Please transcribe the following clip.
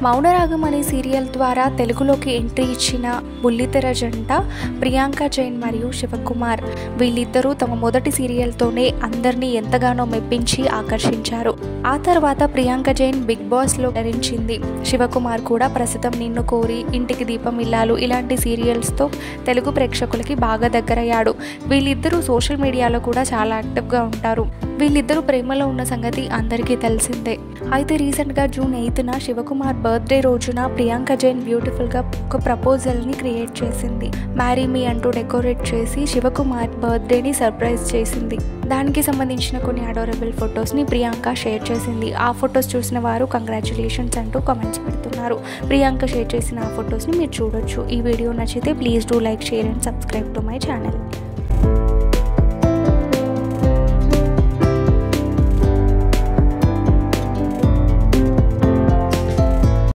మౌనరాగం అనే సీరియల్ ద్వారా తెలుగులోకి ఎంట్రీ ఇచ్చిన బుల్లితెర జంట ప్రియాంక జైన్ మరియు శివకుమార్. వీళ్ళిద్దరూ తమ మొదటి సీరియల్తోనే అందరినీ ఎంతగానో మెప్పించి ఆకర్షించారు. ఆ తర్వాత ప్రియాంక జైన్ బిగ్ బాస్లో నటించింది. శివకుమార్ కూడా ప్రస్తుతం నిన్ను కోరి, ఇంటికి దీపం ఇల్లాలు ఇలాంటి సీరియల్స్తో తెలుగు ప్రేక్షకులకి బాగా దగ్గరయ్యాడు. వీళ్ళిద్దరూ సోషల్ మీడియాలో కూడా చాలా యాక్టివ్గా ఉంటారు. వీళ్ళిద్దరూ ప్రేమలో ఉన్న సంగతి అందరికీ తెలిసిందే. అయితే రీసెంట్గా జూన్ 8న శివకుమార్ బర్త్డే రోజున ప్రియాంక జైన్ బ్యూటిఫుల్గా ఒక ప్రపోజల్ని క్రియేట్ చేసింది. మ్యారీ మీ అంటూ డెకరేట్ చేసి శివకుమార్ బర్త్డేని సర్ప్రైజ్ చేసింది. దానికి సంబంధించిన కొన్ని అడోరబుల్ ఫొటోస్ని ప్రియాంక షేర్ చేసింది. ఆ ఫొటోస్ చూసిన వారు కంగ్రాచులేషన్స్ అంటూ కామెంట్స్ పెడుతున్నారు. ప్రియాంక షేర్ చేసిన ఆ ఫొటోస్ని మీరు చూడొచ్చు. ఈ వీడియో నచ్చితే please do like, share and subscribe to my channel.